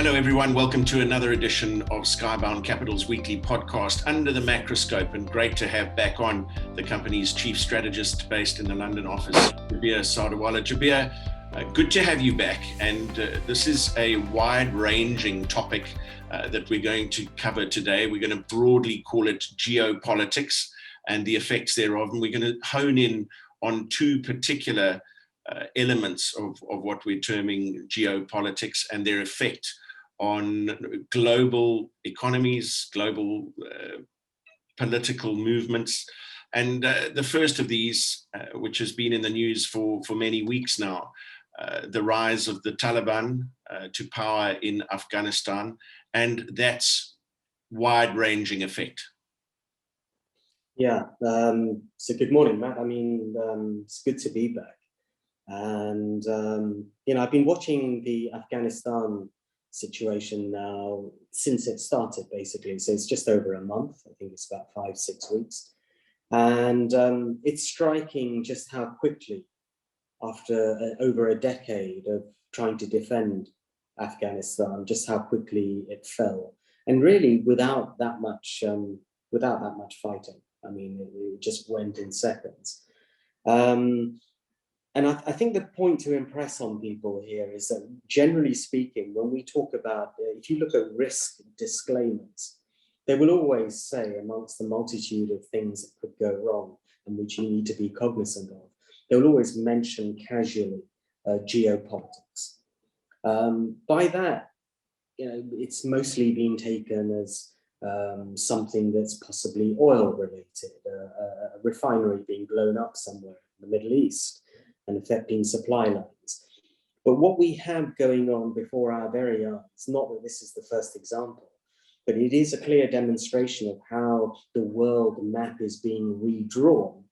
Hello everyone, welcome to another edition of Skybound Capital's weekly podcast, Under the Macroscope, and great to have back on the company's chief strategist based in the London office, Jabir Sadawala. Jabir, good to have you back, and this is a wide-ranging topic that we're going to cover today. We're going to broadly call it geopolitics and the effects thereof, and we're going to hone in on two particular elements of what we're terming geopolitics and their effect on global economies, global political movements. And the first of these, which has been in the news for many weeks now, the rise of the Taliban to power in Afghanistan, and that's wide-ranging effect. Yeah, so good morning, Matt. I mean, it's good to be back. And, I've been watching the Afghanistan situation now since it started, basically. So it's just over a month. I think it's about 5-6 weeks. And it's striking just how quickly, after over a decade of trying to defend Afghanistan, just how quickly it fell. And really without that much fighting. I mean, it just went in seconds. And I think the point to impress on people here is that, generally speaking, when we talk about, if you look at risk disclaimers, they will always say, amongst the multitude of things that could go wrong and which you need to be cognizant of, they will always mention casually geopolitics. By that, it's mostly been taken as something that's possibly oil related, a refinery being blown up somewhere in the Middle East and affecting supply lines. But what we have going on before our very eyes, not that this is the first example, but it is a clear demonstration of how the world map is being redrawn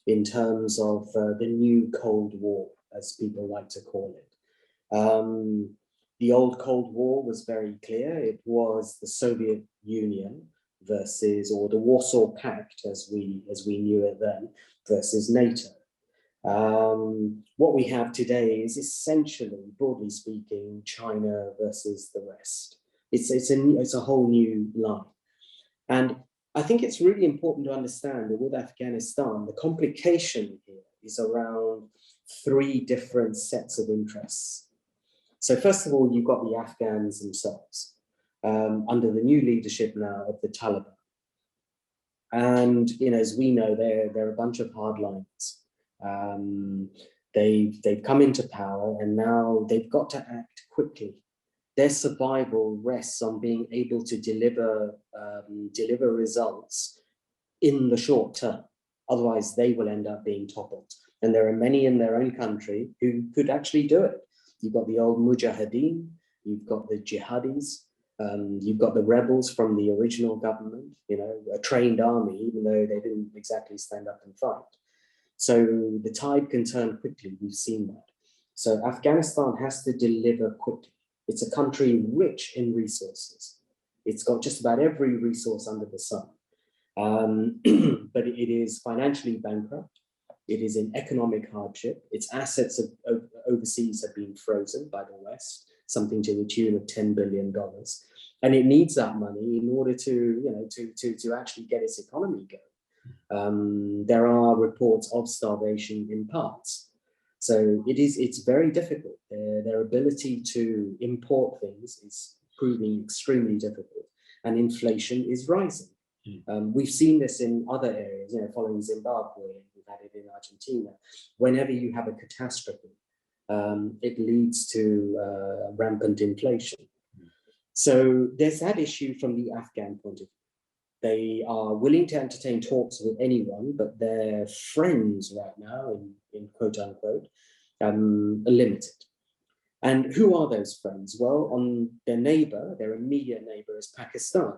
in terms of the new Cold War, as people like to call it. The old Cold War was very clear. It was the Soviet Union versus, or the Warsaw Pact, as we knew it then, versus NATO. What we have today is essentially, broadly speaking, China versus the rest. It's a whole new line. And I think it's really important to understand that with Afghanistan, the complication here is around three different sets of interests. So first of all, you've got the Afghans themselves, under the new leadership now of the Taliban. And as we know, they're a bunch of hardliners. They've come into power, and now they've got to act quickly. Their survival rests on being able to deliver results in the short term. Otherwise, they will end up being toppled. And there are many in their own country who could actually do it. You've got the old Mujahideen, you've got the jihadis, you've got the rebels from the original government, a trained army, even though they didn't exactly stand up and fight. So the tide can turn quickly, we've seen that. So Afghanistan has to deliver quickly. It's a country rich in resources. It's got just about every resource under the sun. But it is financially bankrupt. It is in economic hardship. Its assets overseas have been frozen by the West, something to the tune of $10 billion. And it needs that money in order to actually get its economy going. There are reports of starvation in parts. So it's very difficult. Their ability to import things is proving extremely difficult, and inflation is rising. We've seen this in other areas, following Zimbabwe, we've had it in Argentina. Whenever you have a catastrophe, it leads to rampant inflation. So there's that issue from the Afghan point of view. They are willing to entertain talks with anyone, but their friends right now, in quote unquote, are limited. And who are those friends? Well, on their immediate neighbor is Pakistan,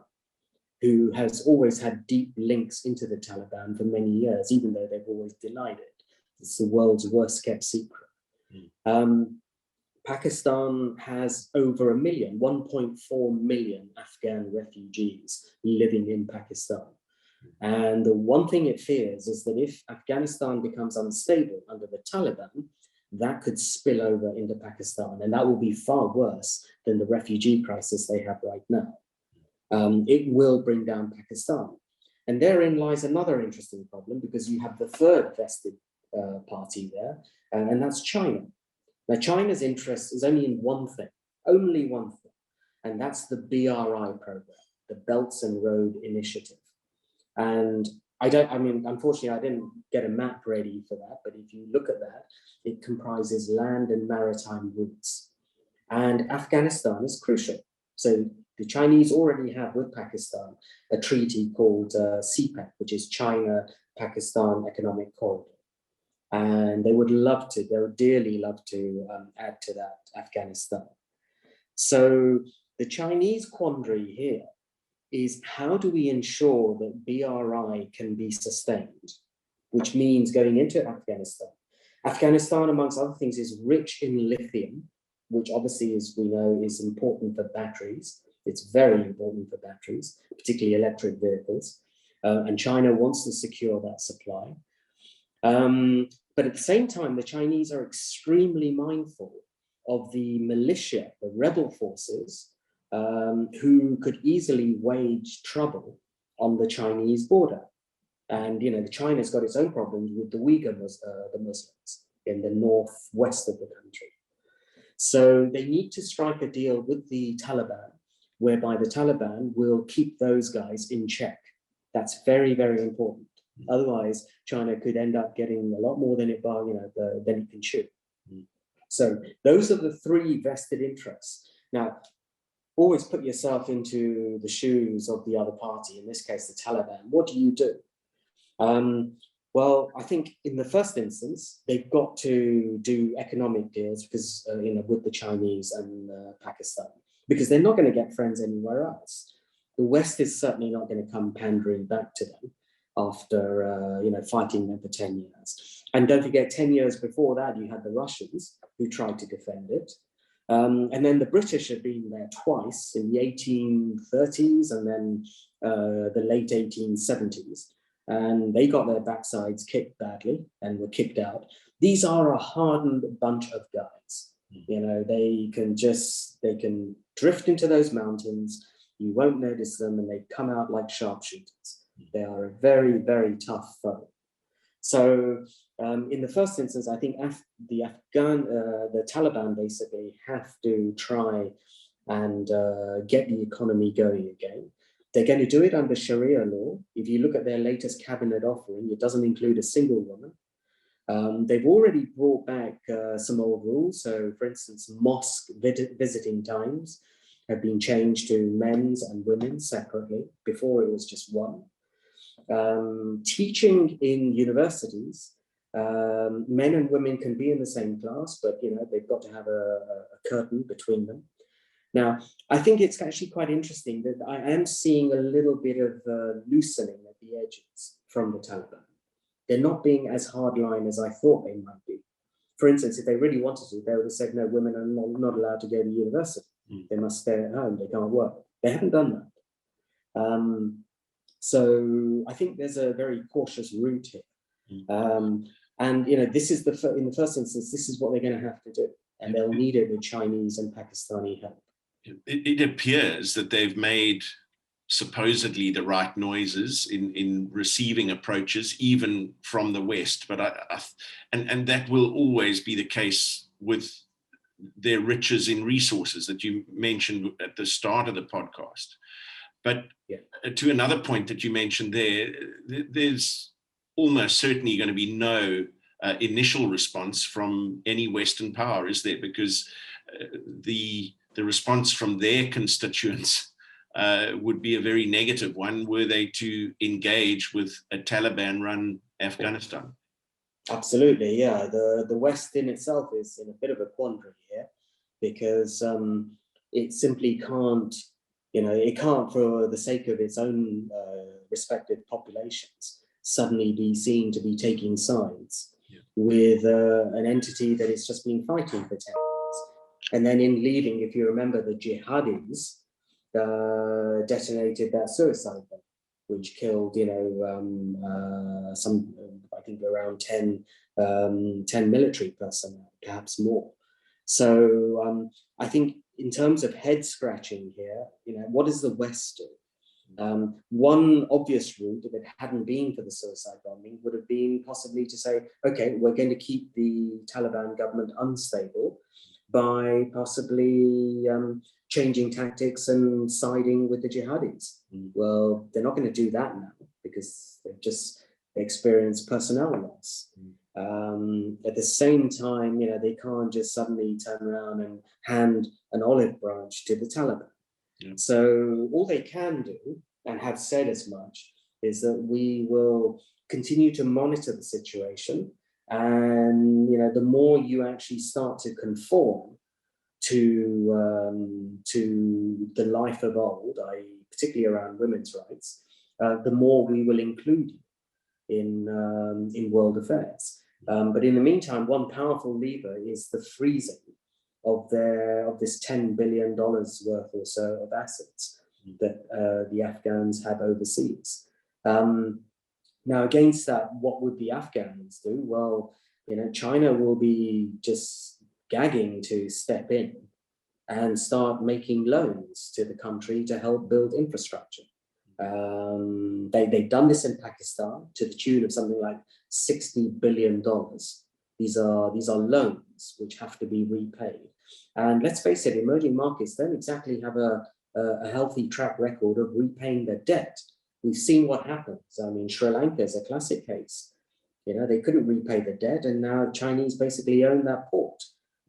who has always had deep links into the Taliban for many years, even though they've always denied it. It's the world's worst kept secret. Pakistan has over 1.4 million Afghan refugees living in Pakistan. And the one thing it fears is that if Afghanistan becomes unstable under the Taliban, that could spill over into Pakistan, and that will be far worse than the refugee crisis they have right now. It will bring down Pakistan. And therein lies another interesting problem, because you have the third vested party there, and that's China. Now, China's interest is only in one thing, and that's the BRI program, the Belts and Road Initiative. And unfortunately, I didn't get a map ready for that, but if you look at that, it comprises land and maritime routes. And Afghanistan is crucial. So the Chinese already have with Pakistan a treaty called CPEC, which is China-Pakistan Economic Corridor. And they would dearly love to add to that Afghanistan. So the Chinese quandary here is, how do we ensure that BRI can be sustained, which means going into Afghanistan. Afghanistan, amongst other things, is rich in lithium, which obviously, as we know, is important for batteries. It's very important for batteries, particularly electric vehicles. And China wants to secure that supply. But at the same time, the Chinese are extremely mindful of the militia, the rebel forces, who could easily wage trouble on the Chinese border. And, China's got its own problems with the the Muslims in the northwest of the country. So they need to strike a deal with the Taliban, whereby the Taliban will keep those guys in check. That's very, very important. Otherwise, China could end up getting a lot more than it can chew. So those are the three vested interests. Now, always put yourself into the shoes of the other party, in this case, the Taliban. What do you do? Well, I think in the first instance, they've got to do economic deals because, with the Chinese and Pakistan, because they're not going to get friends anywhere else. The West is certainly not going to come pandering back to them after, fighting them for 10 years. And don't forget, 10 years before that, you had the Russians who tried to defend it. And then the British had been there twice, in the 1830s and then the late 1870s. And they got their backsides kicked badly and were kicked out. These are a hardened bunch of guys. They can drift into those mountains. You won't notice them, and they come out like sharpshooters. They are a very, very tough foe. So in the first instance, I think the Taliban basically have to try and get the economy going again. They're going to do it under Sharia law. If you look at their latest cabinet offering, it doesn't include a single woman. They've already brought back some old rules. So, for instance, mosque visiting times have been changed to men's and women's separately. Before it was just one. Teaching in universities, men and women can be in the same class, but they've got to have a curtain between them. Now, I think it's actually quite interesting that I am seeing a little bit of loosening at the edges from the Taliban. They're not being as hardline as I thought they might be. For instance, if they really wanted to, they would have said, no, women are not allowed to go to university. They must stay at home. They can't work. They haven't done that. So I think there's a very cautious route here. And, this is in the first instance, this is what they're going to have to do. And they'll need it with Chinese and Pakistani help. It appears that they've made supposedly the right noises in receiving approaches, even from the West. But and that will always be the case with their riches in resources that you mentioned at the start of the podcast. But to another point that you mentioned there's almost certainly going to be no initial response from any Western power, is there? Because the response from their constituents would be a very negative one were they to engage with a Taliban-run Afghanistan. Absolutely, yeah. The West in itself is in a bit of a quandary here, because it simply can't, it can't, for the sake of its own respective populations, suddenly be seen to be taking sides with an entity that has just been fighting for 10 years. And then in leaving, if you remember, the jihadis detonated that suicide bomb, which killed, I think around 10 10 military personnel, perhaps more. So I think in terms of head scratching here, what does the West do? One obvious route, if it hadn't been for the suicide bombing, would have been possibly to say, okay, we're going to keep the Taliban government unstable by possibly changing tactics and siding with the jihadis. Well, they're not going to do that now because they've just experienced personnel loss. At the same time, they can't just suddenly turn around and hand an olive branch to the Taliban. Yeah. So all they can do, and have said as much, is that we will continue to monitor the situation. And the more you actually start to conform to the life of old, particularly around women's rights, the more we will include you in world affairs. But in the meantime, one powerful lever is the freezing of this $10 billion worth or so of assets that the Afghans have overseas. Now, against that, what would the Afghans do? Well, China will be just gagging to step in and start making loans to the country to help build infrastructure. They've done this in Pakistan to the tune of something like $60 billion. These are loans which have to be repaid. And let's face it, emerging markets don't exactly have a healthy track record of repaying their debt. We've seen what happens. I mean, Sri Lanka is a classic case. They couldn't repay the debt, and now Chinese basically own that port,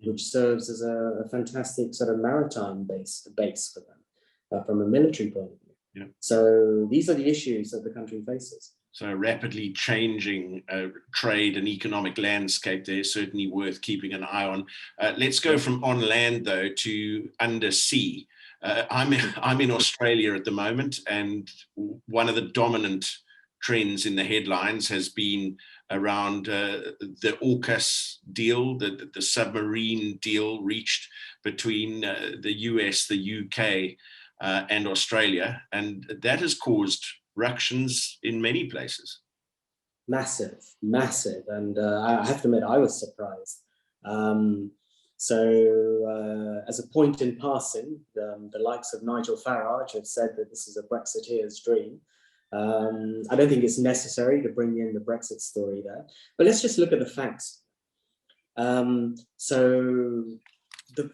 which serves as a fantastic sort of maritime base for them from a military point of view. Yeah. So these are the issues that the country faces. So rapidly changing trade and economic landscape there is certainly worth keeping an eye on. Let's go from on land, though, to undersea. I'm in Australia at the moment, and one of the dominant trends in the headlines has been around the AUKUS deal, the submarine deal reached between the US, the UK, and Australia, and that has caused ructions in many places. Massive, and I have to admit, I was surprised. As a point in passing, the likes of Nigel Farage have said that this is a Brexiteer's dream. I don't think it's necessary to bring in the Brexit story there, but let's just look at the facts.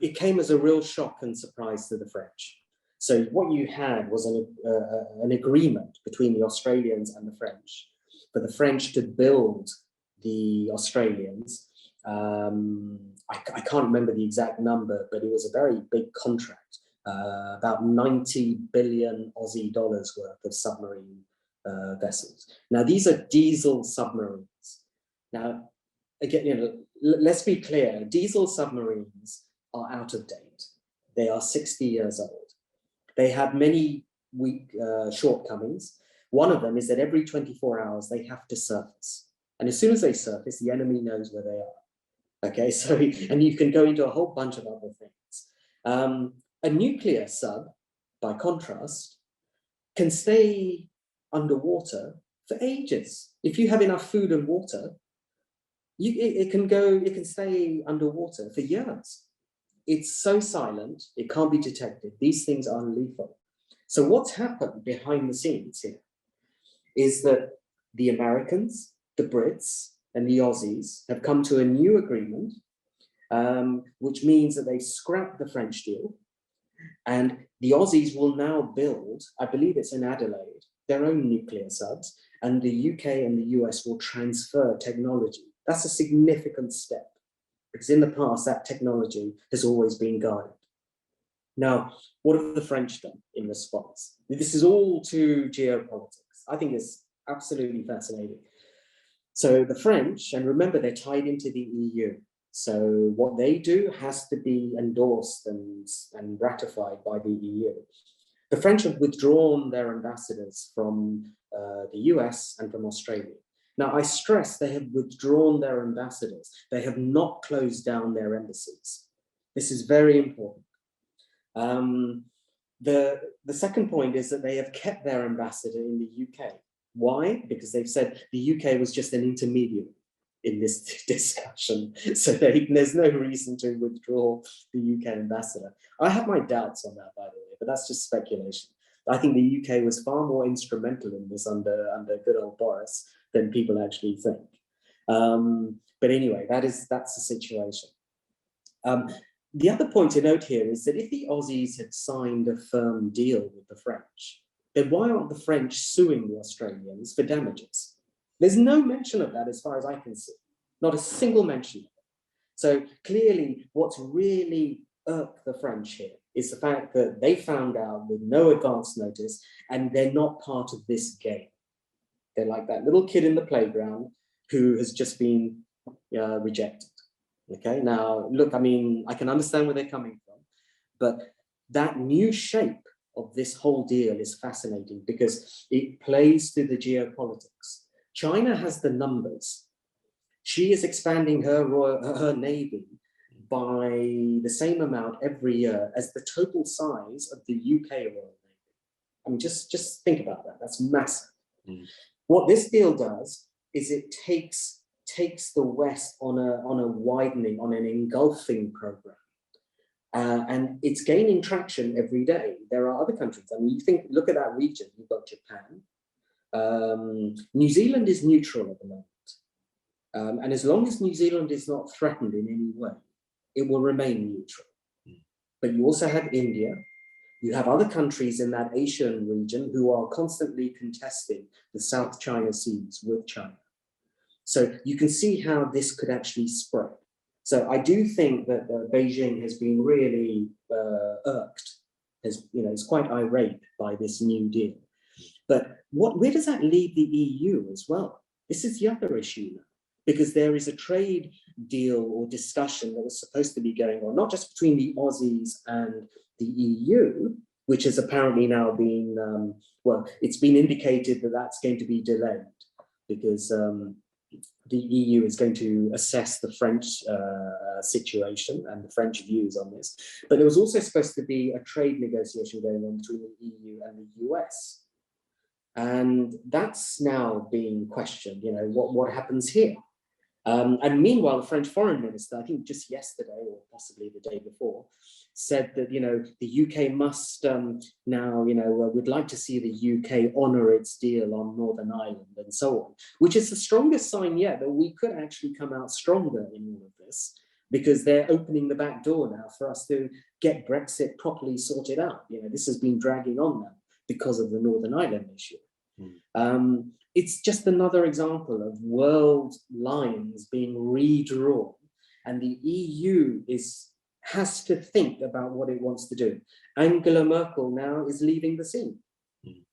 It came as a real shock and surprise to the French. So what you had was an agreement between the Australians and the French, for the French to build the Australians. I can't remember the exact number, but it was a very big contract, about 90 billion Aussie dollars worth of submarine vessels. Now, these are diesel submarines. Now, again, let's be clear, diesel submarines are out of date. They are 60 years old. They have many weak shortcomings. One of them is that every 24 hours they have to surface. And as soon as they surface, the enemy knows where they are. Okay, so, and you can go into a whole bunch of other things. A nuclear sub, by contrast, can stay underwater for ages. If you have enough food and water, it can stay underwater for years. It's so silent, it can't be detected. These things are lethal. So what's happened behind the scenes here is that the Americans, the Brits, and the Aussies have come to a new agreement, which means that they've scrapped the French deal. And the Aussies will now build, I believe it's in Adelaide, their own nuclear subs, and the UK and the US will transfer technology. That's a significant step, because in the past, that technology has always been guarded. Now, what have the French done in response? This is all to geopolitics. I think it's absolutely fascinating. So the French, and remember, they're tied into the EU. So what they do has to be endorsed and ratified by the EU. The French have withdrawn their ambassadors from the US and from Australia. Now, I stress they have withdrawn their ambassadors. They have not closed down their embassies. This is very important. The second point is that they have kept their ambassador in the UK. Why? Because they've said the UK was just an intermediary. in this discussion. So there's no reason to withdraw the UK ambassador. I have my doubts on that, by the way, but that's just speculation. I think the UK was far more instrumental in this under good old Boris than people actually think. But anyway, that's the situation. The other point to note here is that if the Aussies had signed a firm deal with the French, then why aren't the French suing the Australians for damages? There's no mention of that as far as I can see, not a single mention of it. So clearly what's really irked the French here is the fact that they found out with no advance notice and they're not part of this game. They're like that little kid in the playground who has just been rejected. Okay, now look, I mean, I can understand where they're coming from, but that new shape of this whole deal is fascinating because it plays to the geopolitics. China has the numbers. She is expanding her navy by the same amount every year as the total size of the UK Royal Navy. I mean, just think about that. That's massive. What this deal does is it takes the West on a widening, on an engulfing program. And it's gaining traction every day. There are other countries. I mean, look at that region. You've got Japan. New Zealand is neutral at the moment. And as long as New Zealand is not threatened in any way, it will remain neutral. But you also have India. You have other countries in that Asian region who are constantly contesting the South China Seas with China. So you can see how this could actually spread. So I do think that Beijing has been really irked, is quite irate by this new deal. But where does that leave the EU as well? This is the other issue now, because there is a trade deal or discussion that was supposed to be going on, not just between the Aussies and the EU, which has apparently now been, it's been indicated that that's going to be delayed because the EU is going to assess the French situation and the French views on this. But there was also supposed to be a trade negotiation going on between the EU and the US. And that's now being questioned, what happens here? And meanwhile, the French foreign minister, I think just yesterday or possibly the day before, said that, the UK must now, would like to see the UK honour its deal on Northern Ireland and so on, which is the strongest sign yet that we could actually come out stronger in all of this, because they're opening the back door now for us to get Brexit properly sorted out. This has been dragging on now because of the Northern Ireland issue. It's just another example of world lines being redrawn, and the EU has to think about what it wants to do. Angela Merkel now is leaving the scene.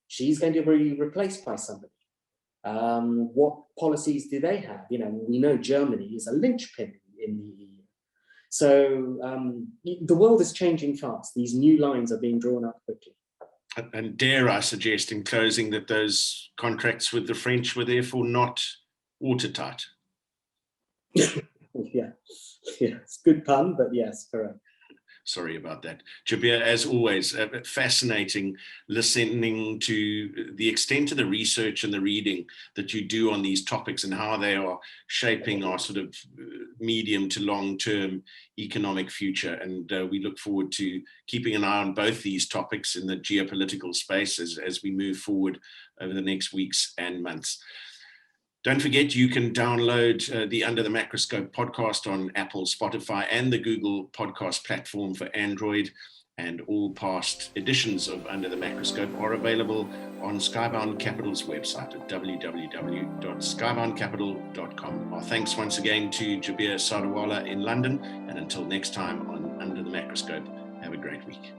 She's going to be replaced by somebody. What policies do they have? We know Germany is a linchpin in the EU. So the world is changing fast. These new lines are being drawn up quickly. And dare I suggest in closing that those contracts with the French were therefore not watertight? Yeah, it's a good pun, but yes, correct. Sorry about that. Jabir, as always, fascinating listening to the extent of the research and the reading that you do on these topics and how they are shaping our sort of medium to long-term economic future. And we look forward to keeping an eye on both these topics in the geopolitical space as we move forward over the next weeks and months. Don't forget, you can download the Under the Macroscope podcast on Apple, Spotify, and the Google podcast platform for Android. And all past editions of Under the Macroscope are available on Skybound Capital's website at www.skyboundcapital.com. Our thanks once again to Jabir Sadawala in London. And until next time on Under the Macroscope, have a great week.